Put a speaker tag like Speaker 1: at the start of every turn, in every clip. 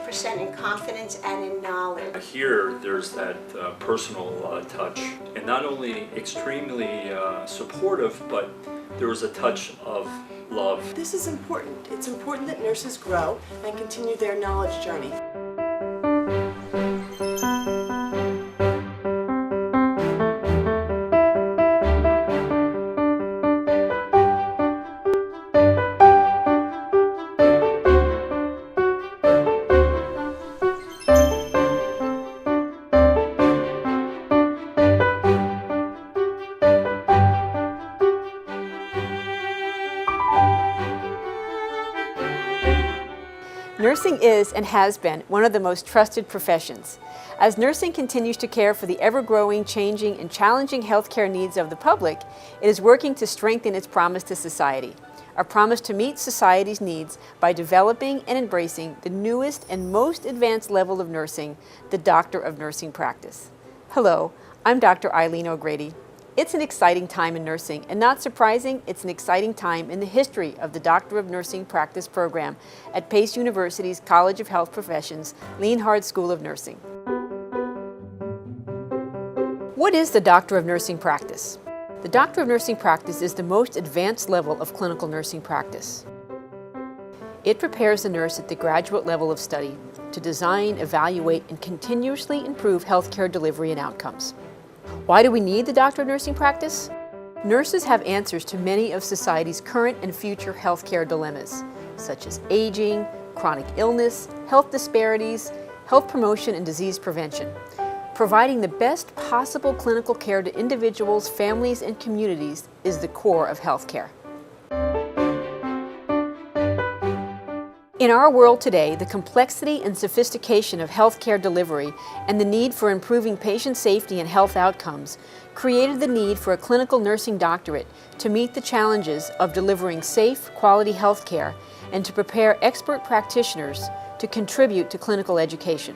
Speaker 1: 100% in confidence and in knowledge.
Speaker 2: Here, there's that personal touch, and not only extremely supportive, but there was a touch of love.
Speaker 3: This is important. It's important that nurses grow and continue their knowledge journey.
Speaker 4: Nursing is and has been one of the most trusted professions. As nursing continues to care for the ever-growing, changing, and challenging healthcare needs of the public, it is working to strengthen its promise to society. A promise to meet society's needs by developing and embracing the newest and most advanced level of nursing, the Doctor of Nursing practice. Hello, I'm Dr. Eileen O'Grady. It's an exciting time in nursing, and not surprising, it's an exciting time in the history of the Doctor of Nursing practice program at Pace University's College of Health Professions, Lienhard School of Nursing. What is the Doctor of Nursing practice? The Doctor of Nursing practice is the most advanced level of clinical nursing practice. It prepares the nurse at the graduate level of study to design, evaluate, and continuously improve healthcare delivery and outcomes. Why do we need the Doctor of Nursing practice? Nurses have answers to many of society's current and future healthcare dilemmas, such as aging, chronic illness, health disparities, health promotion, and disease prevention. Providing the best possible clinical care to individuals, families, and communities is the core of healthcare. In our world today, the complexity and sophistication of healthcare delivery and the need for improving patient safety and health outcomes created the need for a clinical nursing doctorate to meet the challenges of delivering safe, quality healthcare and to prepare expert practitioners to contribute to clinical education.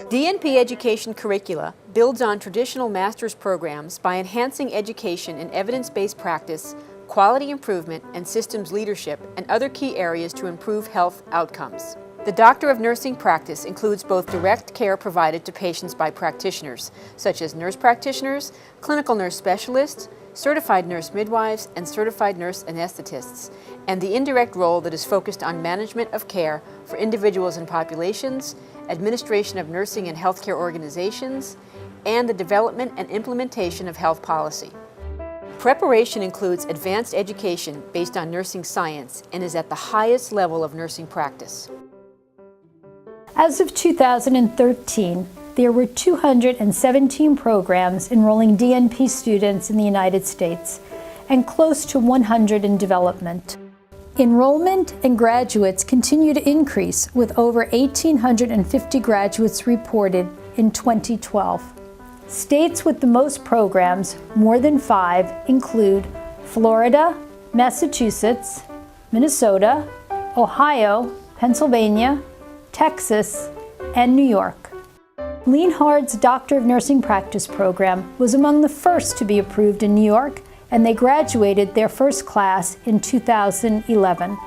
Speaker 4: DNP education curricula builds on traditional master's programs by enhancing education in evidence-based practice, quality improvement, and systems leadership, and other key areas to improve health outcomes. The Doctor of Nursing practice includes both direct care provided to patients by practitioners, such as nurse practitioners, clinical nurse specialists, certified nurse midwives, and certified nurse anesthetists, and the indirect role that is focused on management of care for individuals and populations, administration of nursing and healthcare organizations, and the development and implementation of health policy. Preparation includes advanced education based on nursing science and is at the highest level of nursing practice.
Speaker 5: As of 2013, there were 217 programs enrolling DNP students in the United States and close to 100 in development. Enrollment and graduates continue to increase, with over 1,850 graduates reported in 2012. States with the most programs, more than 5, include Florida, Massachusetts, Minnesota, Ohio, Pennsylvania, Texas, and New York. Lienhard's Doctor of Nursing practice program was among the first to be approved in New York, and they graduated their first class in 2011.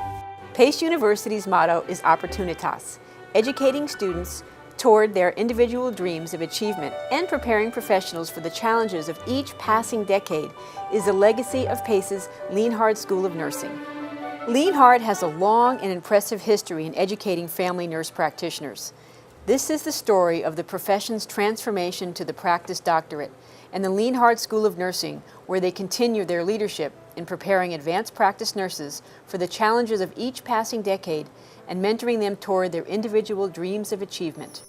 Speaker 4: Pace University's motto is Opportunitas, educating students toward their individual dreams of achievement and preparing professionals for the challenges of each passing decade is the legacy of Pace's Lienhard School of Nursing. Lienhard has a long and impressive history in educating family nurse practitioners. This is the story of the profession's transformation to the practice doctorate and the Lienhard School of Nursing, where they continue their leadership in preparing advanced practice nurses for the challenges of each passing decade and mentoring them toward their individual dreams of achievement.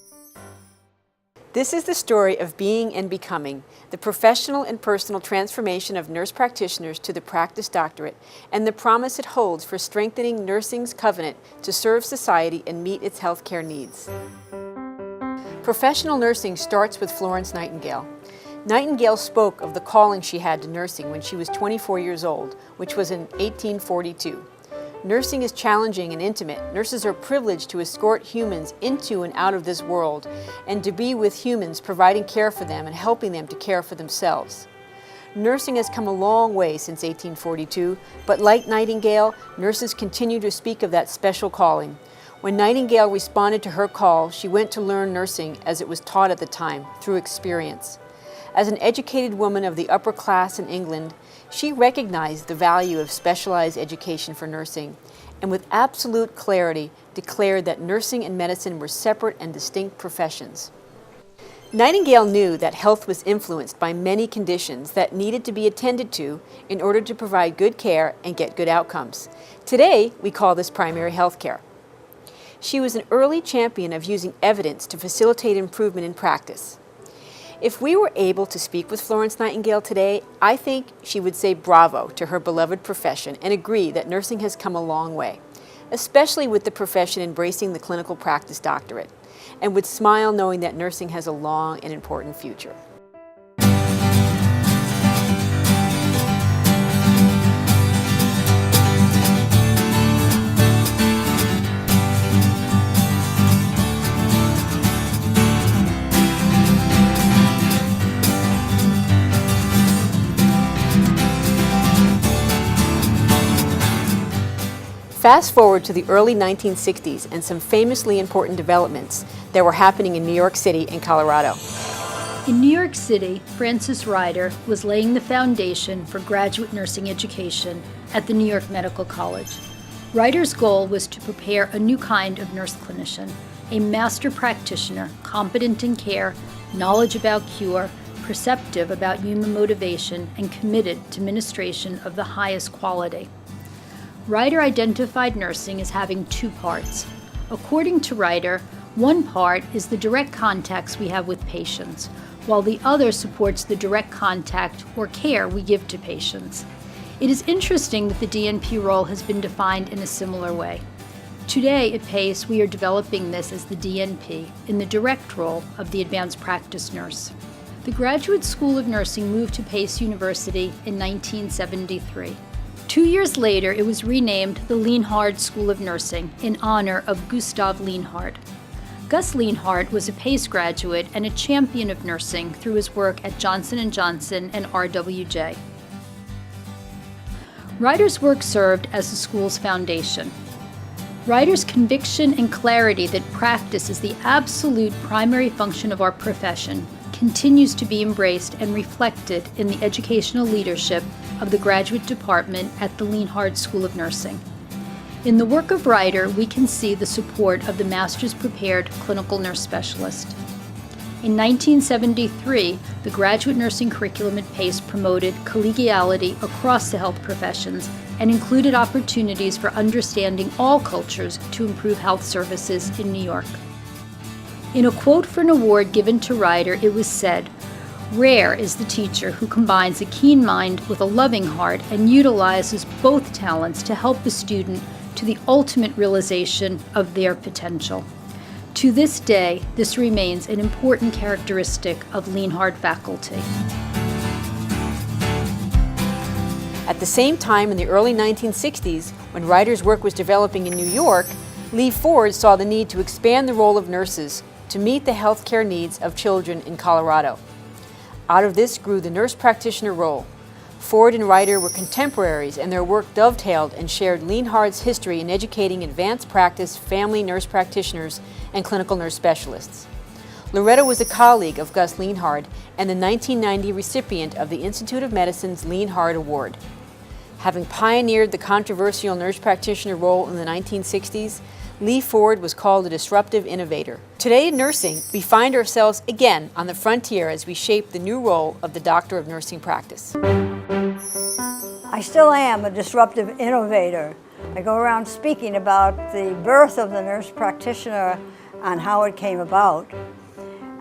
Speaker 4: This is the story of being and becoming, the professional and personal transformation of nurse practitioners to the practice doctorate, and the promise it holds for strengthening nursing's covenant to serve society and meet its healthcare needs. Professional nursing starts with Florence Nightingale. Nightingale spoke of the calling she had to nursing when she was 24 years old, which was in 1842. Nursing is challenging and intimate. Nurses are privileged to escort humans into and out of this world and to be with humans, providing care for them and helping them to care for themselves. nursing has come a long way since 1842, but like Nightingale, nurses continue to speak of that special calling. When Nightingale responded to her call, she went to learn nursing as it was taught at the time, through experience. As an educated woman of the upper class in England, she recognized the value of specialized education for nursing, and with absolute clarity declared that nursing and medicine were separate and distinct professions. Nightingale knew that health was influenced by many conditions that needed to be attended to in order to provide good care and get good outcomes. Today, we call this primary health care. She was an early champion of using evidence to facilitate improvement in practice. If we were able to speak with Florence Nightingale today, I think she would say bravo to her beloved profession and agree that nursing has come a long way, especially with the profession embracing the clinical practice doctorate, and would smile knowing that nursing has a long and important future. Fast forward to the early 1960s and some famously important developments that were happening in New York City and Colorado.
Speaker 5: In New York City, Frances Ryder was laying the foundation for graduate nursing education at the New York Medical College. Ryder's goal was to prepare a new kind of nurse clinician, a master practitioner, competent in care, knowledge about cure, perceptive about human motivation, and committed to ministration of the highest quality. Ryder identified nursing as having two parts. According to Ryder, one part is the direct contacts we have with patients, while the other supports the direct contact or care we give to patients. It is interesting that the DNP role has been defined in a similar way. Today at PACE, we are developing this as the DNP in the direct role of the advanced practice nurse. The Graduate School of Nursing moved to PACE University in 1973. 2 years later, it was renamed the Lienhard School of Nursing in honor of Gustav Lienhard. Gus Lienhard was a PACE graduate and a champion of nursing through his work at Johnson & Johnson and RWJ. Ryder's work served as the school's foundation. Ryder's conviction and clarity that practice is the absolute primary function of our profession continues to be embraced and reflected in the educational leadership of the graduate department at the Lienhard School of Nursing. In the work of Ryder, we can see the support of the master's prepared clinical nurse specialist. In 1973, the graduate nursing curriculum at PACE promoted collegiality across the health professions and included opportunities for understanding all cultures to improve health services in New York. In a quote for an award given to Ryder, it was said, "Rare is the teacher who combines a keen mind with a loving heart and utilizes both talents to help the student to the ultimate realization of their potential." To this day, this remains an important characteristic of Lienhard faculty.
Speaker 4: At the same time, in the early 1960s, when Ryder's work was developing in New York, Lee Ford saw the need to expand the role of nurses to meet the healthcare needs of children in Colorado. Out of this grew the nurse practitioner role. Ford and Ryder were contemporaries, and their work dovetailed and shared Lienhard's history in educating advanced practice family nurse practitioners and clinical nurse specialists. Loretta was a colleague of Gus Lienhard and the 1990 recipient of the Institute of Medicine's Lienhard Award. Having pioneered the controversial nurse practitioner role in the 1960s, Lee Ford was called a disruptive innovator. Today in nursing, we find ourselves again on the frontier as we shape the new role of the Doctor of Nursing Practice.
Speaker 6: I still am a disruptive innovator. I go around speaking about the birth of the nurse practitioner and how it came about.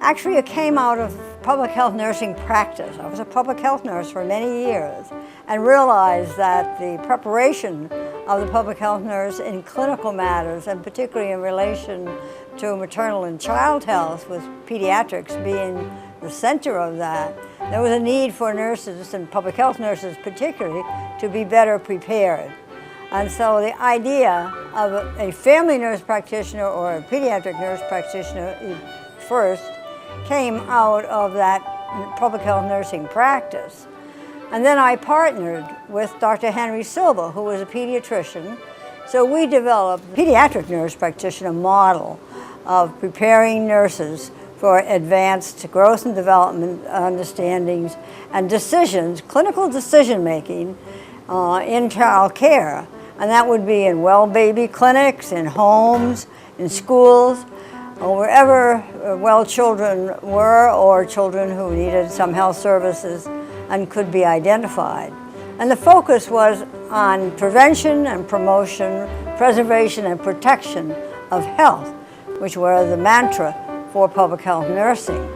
Speaker 6: Actually, it came out of public health nursing practice. I was a public health nurse for many years and realized that the preparation of the public health nurse in clinical matters, and particularly in relation to maternal and child health, with pediatrics being the center of that, there was a need for nurses, and public health nurses particularly, to be better prepared. And so the idea of a family nurse practitioner or a pediatric nurse practitioner first came out of that public health nursing practice. And then I partnered with Dr. Henry Silva, who was a pediatrician. So we developed a pediatric nurse practitioner model of preparing nurses for advanced growth and development understandings and decisions, clinical decision making in child care. And that would be in well baby clinics, in homes, in schools, or wherever well children were or children who needed some health services and could be identified. And the focus was on prevention and promotion, preservation and protection of health, which were the mantra for public health nursing.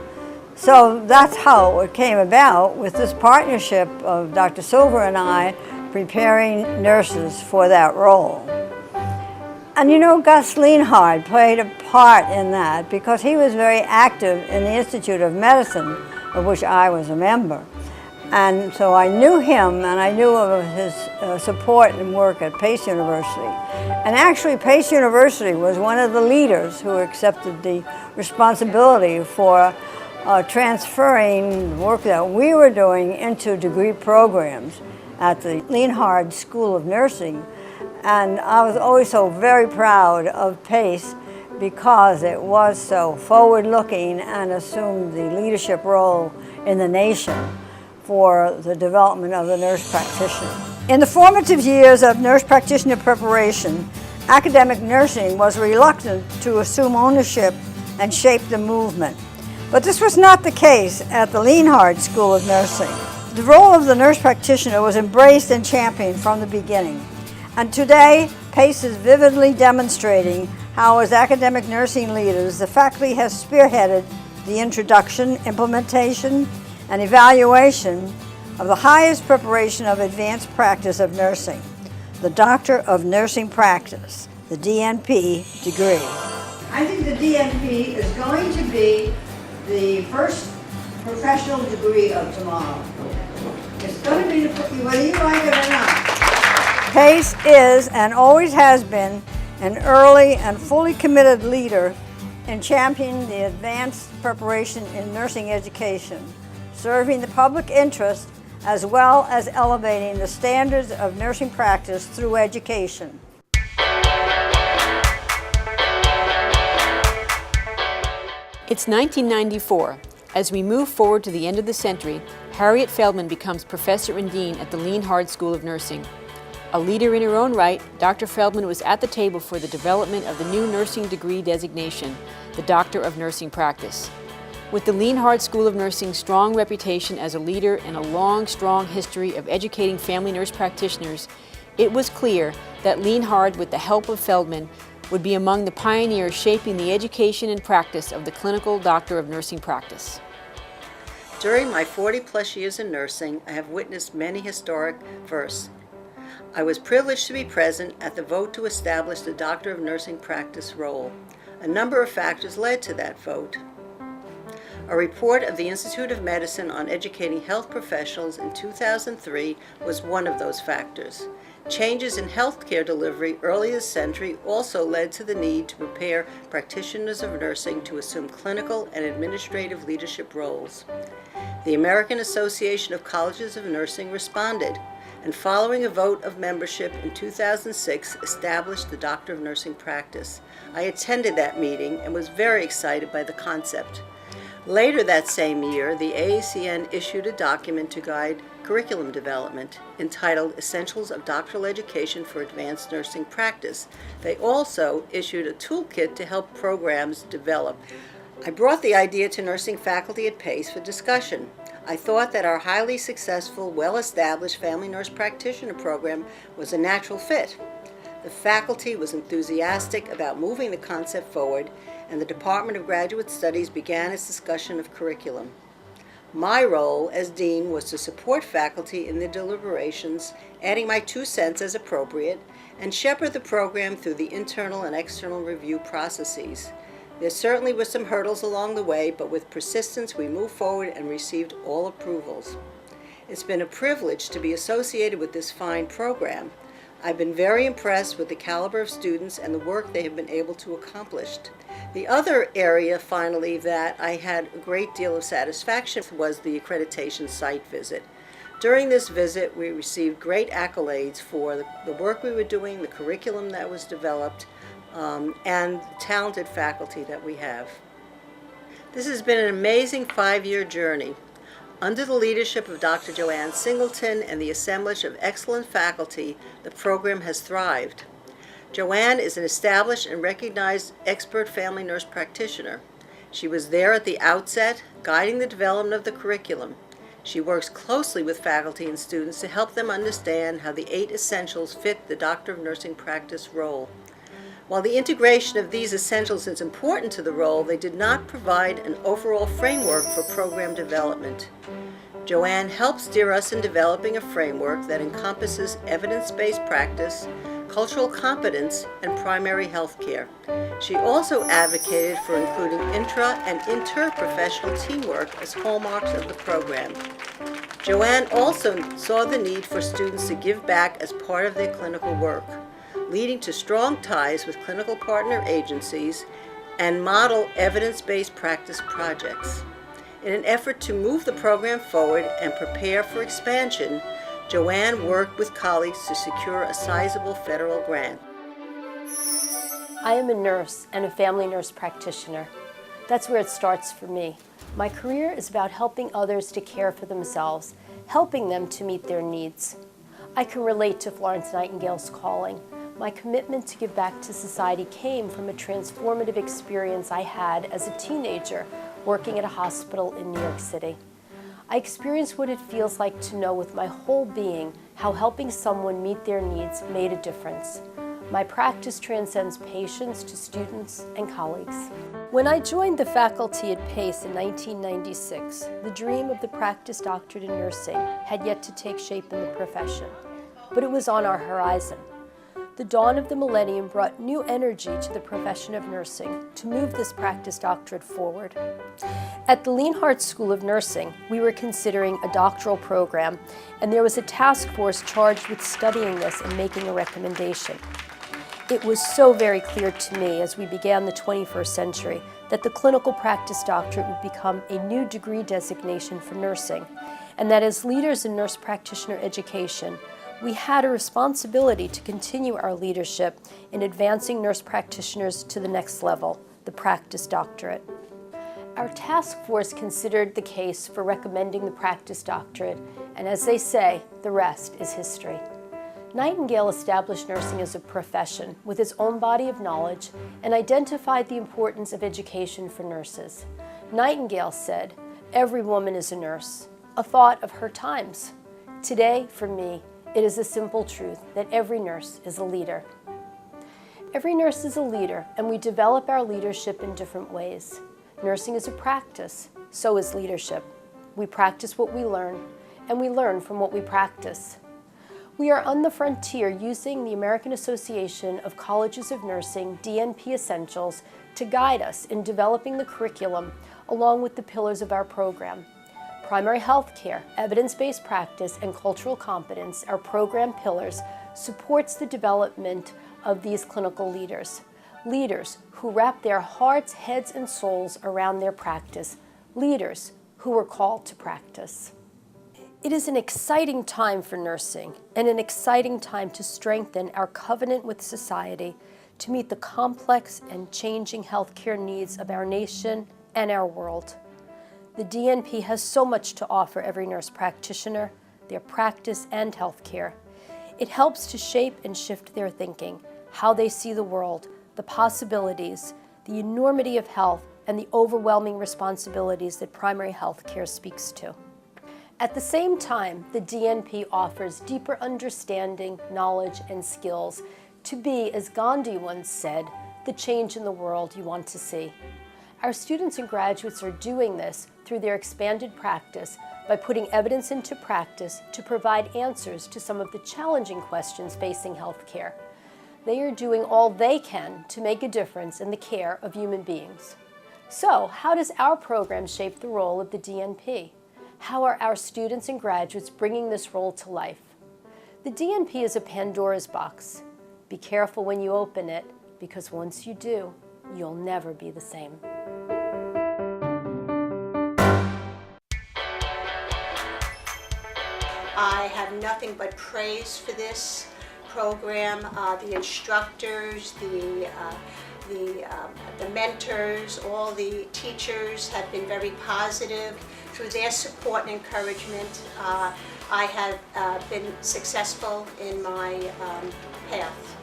Speaker 6: So that's how it came about, with this partnership of Dr. Silver and I preparing nurses for that role. And you know, Gus Lienhard played a part in that because he was very active in the Institute of Medicine, of which I was a member. And so I knew him, and I knew of his support and work at Pace University. And actually, Pace University was one of the leaders who accepted the responsibility for transferring the work that we were doing into degree programs at the Lienhard School of Nursing. And I was always so very proud of Pace because it was so forward-looking and assumed the leadership role in the nation for the development of the nurse practitioner. In the formative years of nurse practitioner preparation, academic nursing was reluctant to assume ownership and shape the movement. But this was not the case at the Lienhard School of Nursing. The role of the nurse practitioner was embraced and championed from the beginning. And today, PACE is vividly demonstrating how, as academic nursing leaders, the faculty has spearheaded the introduction, implementation, and evaluation of the highest preparation of advanced practice of nursing, the Doctor of Nursing Practice, the DNP degree. I think the DNP is going to be the first professional degree of tomorrow. It's going to be, whether you like it or not. PACE is and always has been an early and fully committed leader in championing the advanced preparation in nursing education, serving the public interest as well as elevating the standards of nursing practice through education.
Speaker 4: It's 1994. As we move forward to the end of the century, Harriet Feldman becomes professor and dean at the Lienhard School of Nursing. A leader in her own right, Dr. Feldman was at the table for the development of the new nursing degree designation, the Doctor of Nursing Practice. With the Lienhard School of Nursing's strong reputation as a leader and a long, strong history of educating family nurse practitioners, it was clear that Lienhard, with the help of Feldman, would be among the pioneers shaping the education and practice of the clinical Doctor of Nursing Practice.
Speaker 7: During my 40-plus years in nursing, I have witnessed many historic firsts. I was privileged to be present at the vote to establish the Doctor of Nursing Practice role. A number of factors led to that vote. A report of the Institute of Medicine on educating health professionals in 2003 was one of those factors. Changes in healthcare delivery early this century also led to the need to prepare practitioners of nursing to assume clinical and administrative leadership roles. The American Association of Colleges of Nursing responded, and following a vote of membership in 2006, established the Doctor of Nursing Practice. I attended that meeting and was very excited by the concept. Later that same year, the AACN issued a document to guide curriculum development entitled Essentials of Doctoral Education for Advanced Nursing Practice. They also issued a toolkit to help programs develop. I brought the idea to nursing faculty at PACE for discussion. I thought that our highly successful, well-established family nurse practitioner program was a natural fit. The faculty was enthusiastic about moving the concept forward, and the Department of Graduate Studies began its discussion of curriculum. My role as dean was to support faculty in their deliberations, adding my 2 cents as appropriate, and shepherd the program through the internal and external review processes. There certainly were some hurdles along the way, but with persistence we moved forward and received all approvals. It's been a privilege to be associated with this fine program. I've been very impressed with the caliber of students and the work they have been able to accomplish. The other area, finally, that I had a great deal of satisfaction was the accreditation site visit. During this visit, we received great accolades for the work we were doing, the curriculum that was developed, and the talented faculty that we have. This has been an amazing 5-year journey. Under the leadership of Dr. Joanne Singleton and the assemblage of excellent faculty, the program has thrived. Joanne is an established and recognized expert family nurse practitioner. She was there at the outset, guiding the development of the curriculum. She works closely with faculty and students to help them understand how the 8 essentials fit the Doctor of Nursing practice role. While the integration of these essentials is important to the role, they did not provide an overall framework for program development. Joanne helps steer us in developing a framework that encompasses evidence-based practice, cultural competence, and primary health care. She also advocated for including intra- and interprofessional teamwork as hallmarks of the program. Joanne also saw the need for students to give back as part of their clinical work, leading to strong ties with clinical partner agencies and model evidence-based practice projects. In an effort to move the program forward and prepare for expansion, Joanne worked with colleagues to secure a sizable federal grant.
Speaker 8: I am a nurse and a family nurse practitioner. That's where it starts for me. My career is about helping others to care for themselves, helping them to meet their needs. I can relate to Florence Nightingale's calling. My commitment to give back to society came from a transformative experience I had as a teenager working at a hospital in New York City. I experienced what it feels like to know with my whole being how helping someone meet their needs made a difference. My practice transcends patients to students and colleagues. When I joined the faculty at Pace in 1996, the dream of the practice doctorate in nursing had yet to take shape in the profession, but it was on our horizon. The dawn of the millennium brought new energy to the profession of nursing to move this practice doctorate forward. At the Lienhardt School of Nursing, we were considering a doctoral program, and there was a task force charged with studying this and making a recommendation. It was so very clear to me as we began the 21st century that the clinical practice doctorate would become a new degree designation for nursing, and that as leaders in nurse practitioner education, we had a responsibility to continue our leadership in advancing nurse practitioners to the next level, the practice doctorate. Our task force considered the case for recommending the practice doctorate, and as they say, the rest is history. Nightingale established nursing as a profession with its own body of knowledge and identified the importance of education for nurses. Nightingale said, "Every woman is a nurse," a thought of her times. Today, for me, it is a simple truth that every nurse is a leader. Every nurse is a leader, and we develop our leadership in different ways. Nursing is a practice, so is leadership. We practice what we learn, and we learn from what we practice. We are on the frontier using the American Association of Colleges of Nursing, DNP Essentials, to guide us in developing the curriculum along with the pillars of our program. Primary health care, evidence-based practice, and cultural competence, our program pillars, supports the development of these clinical leaders. Leaders who wrap their hearts, heads, and souls around their practice. Leaders who are called to practice. It is an exciting time for nursing and an exciting time to strengthen our covenant with society to meet the complex and changing healthcare needs of our nation and our world. The DNP has so much to offer every nurse practitioner, their practice, and healthcare. It helps to shape and shift their thinking, how they see the world, the possibilities, the enormity of health, and the overwhelming responsibilities that primary health care speaks to. At the same time, the DNP offers deeper understanding, knowledge, and skills to be, as Gandhi once said, the change in the world you want to see. Our students and graduates are doing this through their expanded practice by putting evidence into practice to provide answers to some of the challenging questions facing healthcare. They are doing all they can to make a difference in the care of human beings. So, how does our program shape the role of the DNP? How are our students and graduates bringing this role to life? The DNP is a Pandora's box. Be careful when you open it, because once you do, you'll never be the same.
Speaker 1: I have nothing but praise for this program. The instructors, the mentors, all the teachers have been very positive. Through their support and encouragement, I have been successful in my path.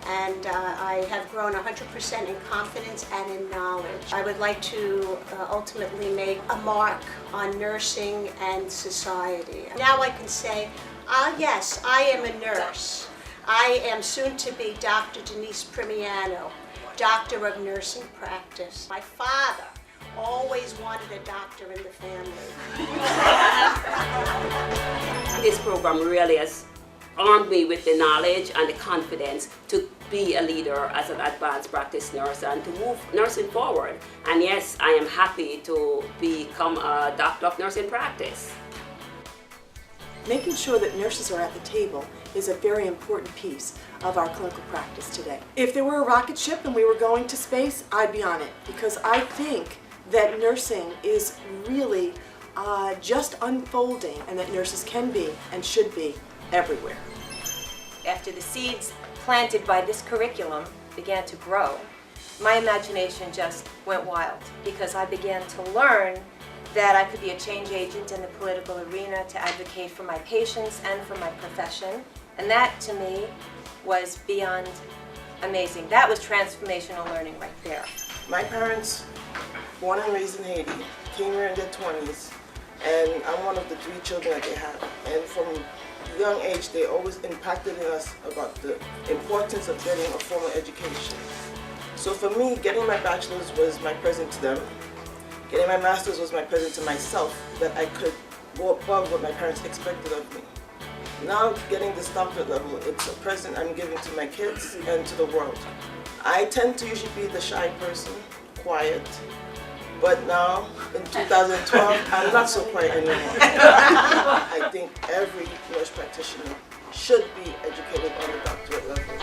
Speaker 1: And I have grown 100% in confidence and in knowledge. I would like to ultimately make a mark on nursing and society. Now I can say, yes, I am a nurse. I am soon to be Dr. Denise Primiano, Doctor of Nursing Practice. My father always wanted a doctor in the family.
Speaker 9: This program really has armed me with the knowledge and the confidence to be a leader as an advanced practice nurse and to move nursing forward. And yes, I am happy to become a doctor of nursing practice.
Speaker 3: Making sure that nurses are at the table is a very important piece of our clinical practice today. If there were a rocket ship and we were going to space, I'd be on it, because I think that nursing is really just unfolding, and that nurses can be and should be everywhere.
Speaker 10: After the seeds planted by this curriculum began to grow, my imagination just went wild, because I began to learn that I could be a change agent in the political arena to advocate for my patients and for my profession. And that, to me, was beyond amazing. That was transformational learning right there.
Speaker 11: My parents, born and raised in Haiti, came here in their 20s, and I'm one of the 3 children that they have. And from a young age, they always impacted in us about the importance of getting a formal education. So for me, getting my bachelor's was my present to them. Getting my master's was my present to myself, that I could go above what my parents expected of me. Now getting this doctorate level, it's a present I'm giving to my kids and to the world. I tend to usually be the shy person, quiet, but now in 2012, I'm not so quiet anymore. I think every nurse practitioner should be educated on the doctorate level.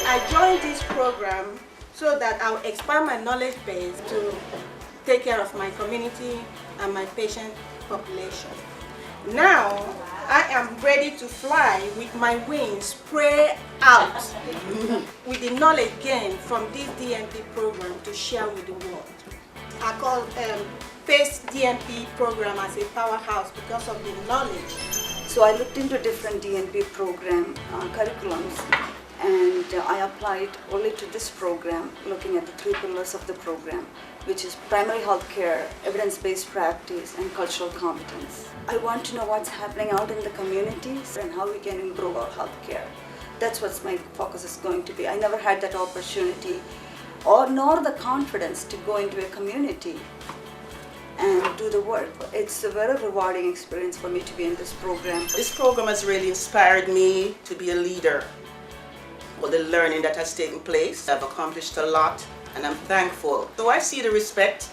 Speaker 12: I joined this program so that I'll expand my knowledge base to take care of my community and my patient population. Now, I am ready to fly with my wings spread out with the knowledge gained from this Dnp program to share with the world. I call PACE Dnp program as a powerhouse because of the knowledge.
Speaker 13: So I looked into different Dnp program curriculums, and I applied only to this program, looking at the 3 pillars of the program, which is primary health care, evidence-based practice, and cultural competence. I want to know what's happening out in the communities and how we can improve our health care. That's what my focus is going to be. I never had that opportunity nor the confidence to go into a community and do the work. It's a very rewarding experience for me to be in this program.
Speaker 12: This program has really inspired me to be a leader. For the learning that has taken place, I've accomplished a lot, and I'm thankful. So I see the respect,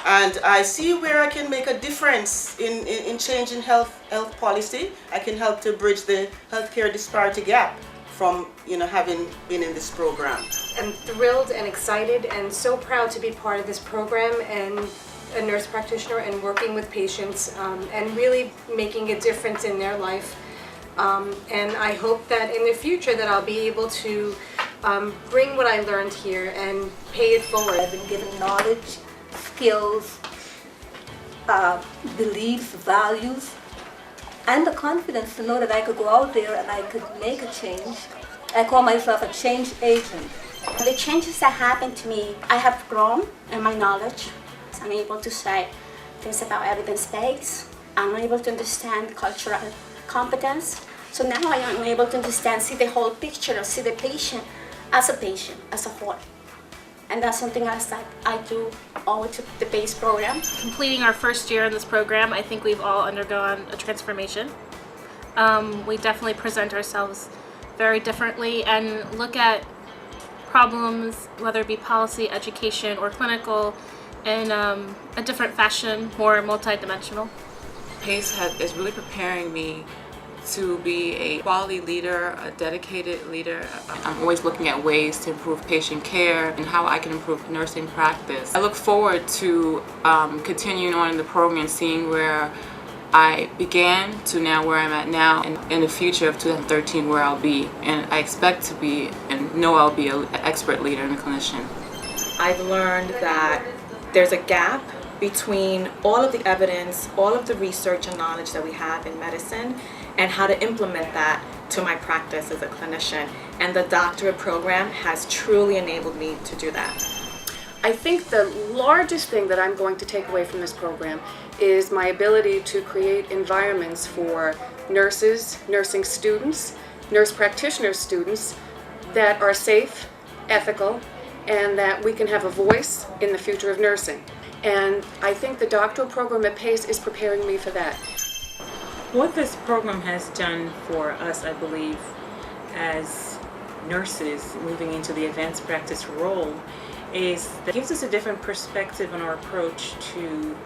Speaker 12: and I see where I can make a difference in changing health policy. I can help to bridge the healthcare disparity gap from having been in this program.
Speaker 8: I'm thrilled and excited and so proud to be part of this program and a nurse practitioner and working with patients and really making a difference in their life. And I hope that in the future that I'll be able to bring what I learned here and pay it forward.
Speaker 14: I've been given knowledge, skills, beliefs, values, and the confidence to know that I could go out there and I could make a change. I call myself a change agent.
Speaker 15: The changes that happened to me, I have grown in my knowledge. I'm able to say things about evidence-based. I'm able to understand cultural competence. So now I am able to understand, see the whole picture, see the patient, as a whole. And that's something else that I do owing to the PACE program.
Speaker 16: Completing our first year in this program, I think we've all undergone a transformation. We definitely present ourselves very differently and look at problems, whether it be policy, education, or clinical, in a different fashion, more multidimensional.
Speaker 17: PACE is really preparing me to be a quality leader, a dedicated leader. I'm always looking at ways to improve patient care and how I can improve nursing practice. I look forward to continuing on in the program and seeing where I began to now where I'm at now, and in the future of 2013 where I'll be. And I expect to be and know I'll be an expert leader and a clinician.
Speaker 18: I've learned that there's a gap between all of the evidence, all of the research and knowledge that we have in medicine, and how to implement that to my practice as a clinician. And the doctorate program has truly enabled me to do that.
Speaker 19: I think the largest thing that I'm going to take away from this program is my ability to create environments for nurses, nursing students, nurse practitioner students that are safe, ethical, and that we can have a voice in the future of nursing. And I think the doctoral program at PACE is preparing me for that.
Speaker 20: What this program has done for us, I believe, as nurses moving into the advanced practice role, is that it gives us a different perspective on our approach to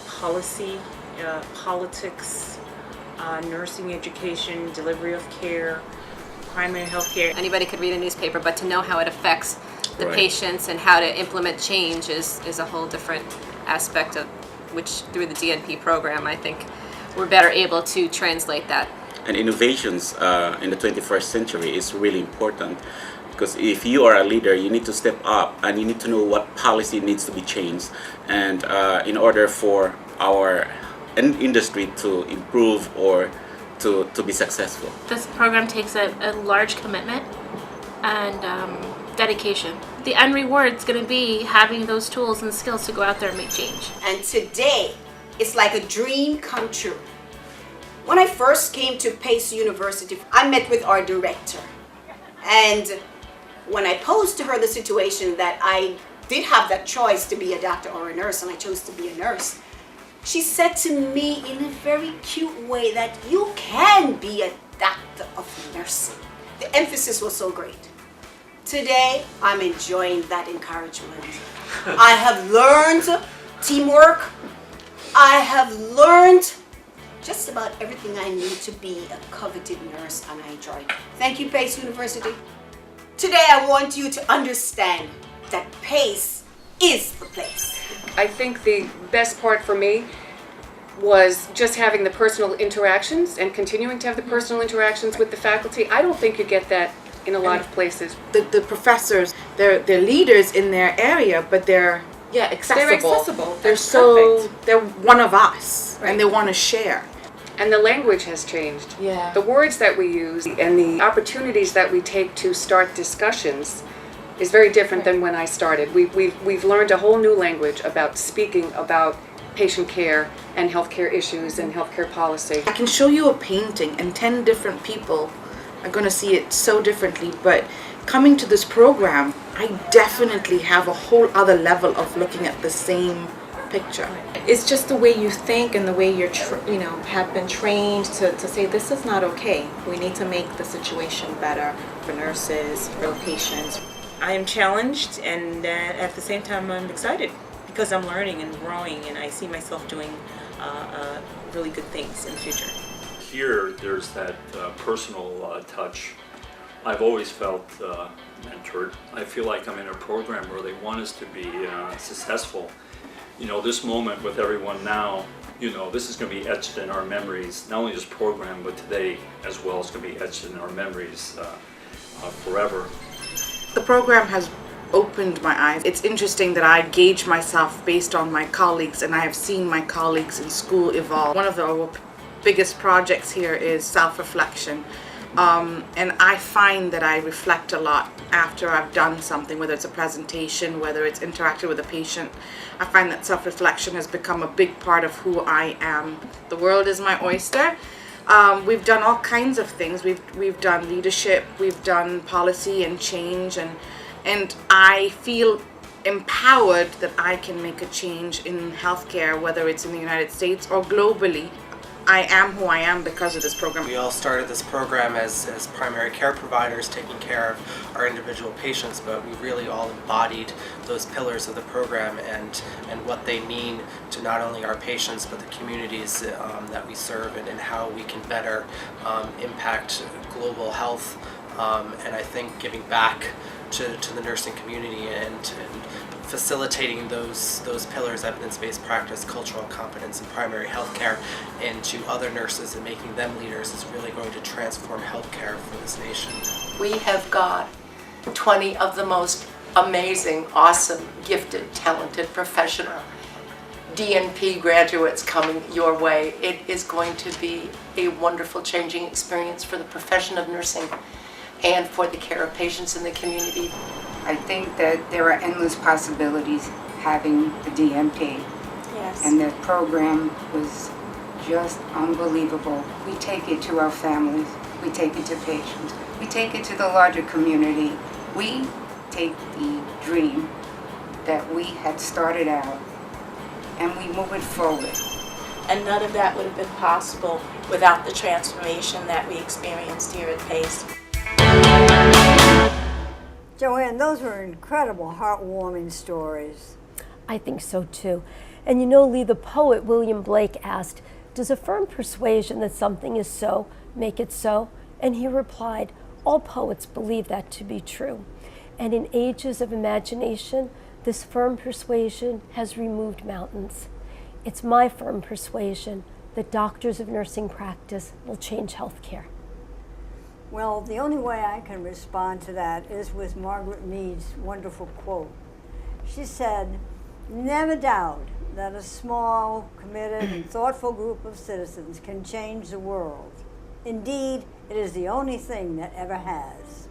Speaker 20: policy, politics, nursing education, delivery of care, primary health care.
Speaker 4: Anybody could read a newspaper, but to know how it affects the patients and how to implement change is a whole different aspect of which through the Dnp program, I think we're better able to translate that.
Speaker 21: And innovations in the 21st century is really important, because if you are a leader, you need to step up and you need to know what policy needs to be changed, and in order for our industry to improve or to be successful.
Speaker 16: This program takes a large commitment and dedication. The end reward is going to be having those tools and skills to go out there and make change.
Speaker 22: And today, it's like a dream come true. When I first came to Pace University, I met with our director. And when I posed to her the situation that I did have that choice to be a doctor or a nurse, and I chose to be a nurse, she said to me in a very cute way that you can be a doctor of nursing. The emphasis was so great. Today, I'm enjoying that encouragement. I have learned teamwork. I have learned just about everything I need to be a coveted nurse, and I enjoy it. Thank you, Pace University. Today, I want you to understand that Pace is the place.
Speaker 19: I think the best part for me was just having the personal interactions and continuing to have the personal interactions with the faculty. I don't think you get that in a lot of places.
Speaker 18: The professors, they're leaders in their area, but they're accessible.
Speaker 19: They're accessible.
Speaker 18: They're one of us, and they want to share.
Speaker 19: And the language has changed.
Speaker 18: Yeah.
Speaker 19: The words that we use and the opportunities that we take to start discussions is very different than when I started. We've learned a whole new language about speaking about patient care and healthcare issues and healthcare policy.
Speaker 18: I can show you a painting and 10 different people are going to see it so differently, but coming to this program, I definitely have a whole other level of looking at the same picture. It's just the way you think and the way you're have been trained to say this is not okay. We need to make the situation better for nurses, for patients.
Speaker 20: I am challenged, and at the same time I'm excited because I'm learning and growing, and I see myself doing really good things in the future.
Speaker 2: Here, there's that personal touch. I've always felt mentored. I feel like I'm in a program where they want us to be successful. You know, this moment with everyone now, you know, this is going to be etched in our memories. Not only this program, but today as well is going to be etched in our memories forever.
Speaker 18: The program has opened my eyes. It's interesting that I gauge myself based on my colleagues, and I have seen my colleagues in school evolve. One of our biggest projects here is self-reflection. And I find that I reflect a lot after I've done something, whether it's a presentation, whether it's interacted with a patient. I find that self-reflection has become a big part of who I am. The world is my oyster. We've done all kinds of things. We've done leadership, we've done policy and change, and I feel empowered that I can make a change in healthcare, whether it's in the United States or globally. I am who I am because of this program.
Speaker 23: We all started this program as primary care providers taking care of our individual patients, but we really all embodied those pillars of the program and what they mean to not only our patients but the communities that we serve, and how we can better impact global health, and I think giving back to the nursing community and facilitating those pillars, evidence-based practice, cultural competence, and primary healthcare into other nurses and making them leaders is really going to transform healthcare for this nation.
Speaker 5: We have got 20 of the most amazing, awesome, gifted, talented, professional DNP graduates coming your way. It is going to be a wonderful changing experience for the profession of nursing and for the care of patients in the community.
Speaker 6: I think that there are endless possibilities having the DNP.
Speaker 14: Yes.
Speaker 6: And the program was just unbelievable. We take it to our families, we take it to patients, we take it to the larger community. We take the dream that we had started out and we move it forward.
Speaker 7: And none of that would have been possible without the transformation that we experienced here at PACE.
Speaker 24: Joanne, those were incredible, heartwarming stories.
Speaker 8: I think so too. And you know, Lee, the poet William Blake asked, does a firm persuasion that something is so make it so? And he replied, all poets believe that to be true. And in ages of imagination, this firm persuasion has removed mountains. It's my firm persuasion that doctors of nursing practice will change healthcare.
Speaker 24: Well, the only way I can respond to that is with Margaret Mead's wonderful quote. She said, never doubt that a small, committed, and thoughtful group of citizens can change the world. Indeed, it is the only thing that ever has.